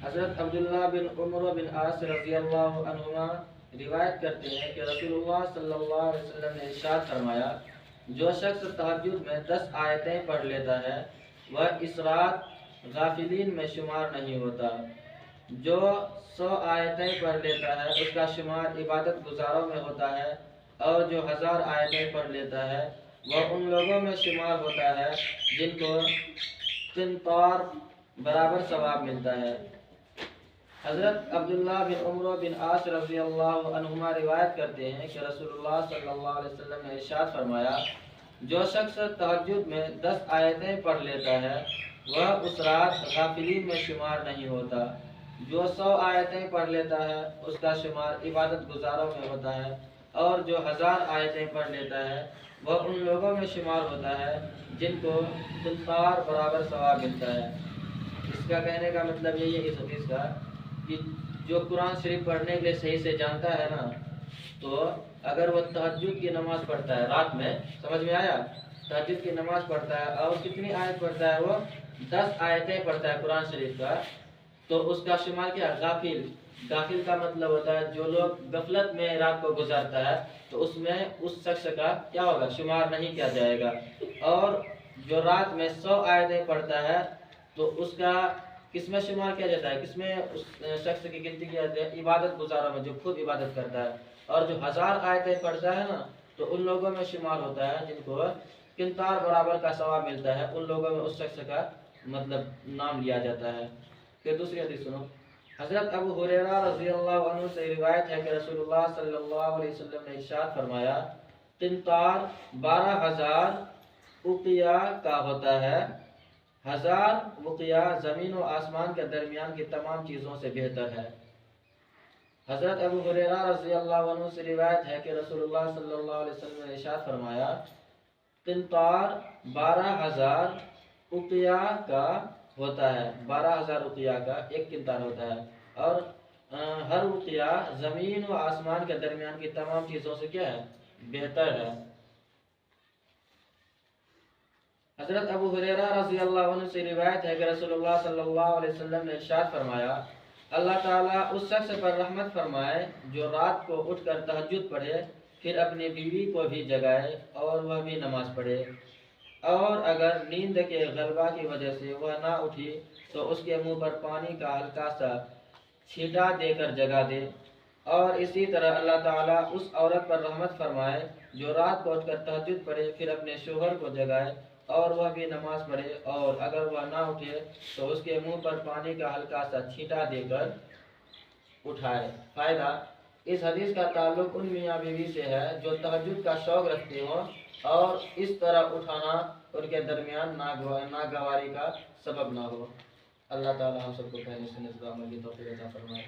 حضرت عبداللہ بن عمر بن عاص رضی اللہ عنہما روایت کرتے ہیں کہ رسول اللہ صلی اللہ علیہ وسلم نے ارشاد فرمایا، جو شخص تہجد میں 10 آیتیں پڑھ لیتا ہے وہ اس رات غافلین میں شمار نہیں ہوتا۔ جو 100 آیتیں پڑھ لیتا ہے اس کا شمار عبادت گزاروں میں ہوتا ہے، اور جو 1000 آیتیں پڑھ لیتا ہے وہ ان لوگوں میں شمار ہوتا ہے جن کو قنطار برابر ثواب ملتا ہے۔ حضرت عبداللہ بن عمر بن عاص رضی اللہ عنہما روایت کرتے ہیں کہ رسول اللہ صلی اللہ علیہ وسلم نے ارشاد فرمایا، جو شخص تہجد میں 10 آیتیں پڑھ لیتا ہے وہ اس رات غافلین میں شمار نہیں ہوتا۔ جو 100 آیتیں پڑھ لیتا ہے اس کا شمار عبادت گزاروں میں ہوتا ہے، اور جو 1000 آیتیں پڑھ لیتا ہے وہ ان لوگوں میں شمار ہوتا ہے جن کو قنطار برابر ثواب ملتا ہے۔ اس کا کہنے کا مطلب یہی ہے اس حدیث کا کہ جو قرآن شریف پڑھنے کے لیے صحیح سے جانتا ہے نا، تو اگر وہ تہجد کی نماز پڑھتا ہے رات میں، سمجھ میں آیا، تہجد کی نماز پڑھتا ہے اور کتنی آیت پڑھتا ہے، وہ 10 آیتیں پڑھتا ہے قرآن شریف کا، تو اس کا شمار کیا؟ غافل۔ غافل کا مطلب ہوتا ہے جو لوگ غفلت میں رات کو گزارتا ہے تو اس میں اس شخص کا کیا ہوگا؟ شمار نہیں کیا جائے گا۔ اور جو رات میں 100 آیتیں پڑھتا ہے تو اس کا کس میں شمار کیا جاتا ہے؟ کس میں اس شخص کی گنتی کی جاتی ہے؟ عبادت گزاروں میں، جو خود عبادت کرتا ہے۔ اور جو 1000 آیتیں پڑھتا ہے نا تو ان لوگوں میں شمار ہوتا ہے جن کو قنطار برابر کا ثواب ملتا ہے، ان لوگوں میں اس شخص کا مطلب نام لیا جاتا ہے۔ پھر دوسری حدیث سنو۔ حضرت ابو ہریرہ رضی اللہ عنہ سے روایت ہے کہ رسول اللہ صلی اللہ علیہ وسلم نے ارشاد فرمایا، قنطار 12,000 اوقیہ کا ہوتا ہے۔ 1000 وقیہ زمین و آسمان کے درمیان کی تمام چیزوں سے بہتر ہے۔ حضرت ابو ہریرہ رضی اللہ عنہ سے روایت ہے کہ رسول اللہ صلی اللہ علیہ وسلم نے ارشاد فرمایا، قنطار 12,000 اوقیہ کا ہوتا ہے۔ 12,000 اوقیہ کا ایک قنطار ہوتا ہے، اور ہر اوقیہ زمین و آسمان کے درمیان کی تمام چیزوں سے کیا ہے؟ بہتر ہے۔ حضرت ابو ہریرہ رضی اللہ عنہ سے روایت ہے کہ رسول اللہ صلی اللہ علیہ وسلم نے ارشاد فرمایا، اللہ تعالیٰ اس شخص پر رحمت فرمائے جو رات کو اٹھ کر تہجد پڑھے، پھر اپنی بیوی کو بھی جگائے اور وہ بھی نماز پڑھے، اور اگر نیند کے غلبہ کی وجہ سے وہ نہ اٹھی تو اس کے منہ پر پانی کا ہلکا سا چھینٹا دے کر جگا دے۔ اور اسی طرح اللہ تعالیٰ اس عورت پر رحمت فرمائے جو رات کو اٹھ کر تہجد پڑھے، پھر اپنے شوہر کو جگائے اور وہ بھی نماز پڑھے، اور اگر وہ نہ اٹھے تو اس کے منہ پر پانی کا ہلکا سا چھینٹا دے کر اٹھائے۔ فائدہ: اس حدیث کا تعلق ان میاں بیوی سے ہے جو تہجد کا شوق رکھتے ہوں اور اس طرح اٹھانا ان کے درمیان ناگواری کا سبب نہ ہو۔ اللہ تعالی ہم سب کو پہلے سے عمل کی توفیق عطا فرمائے۔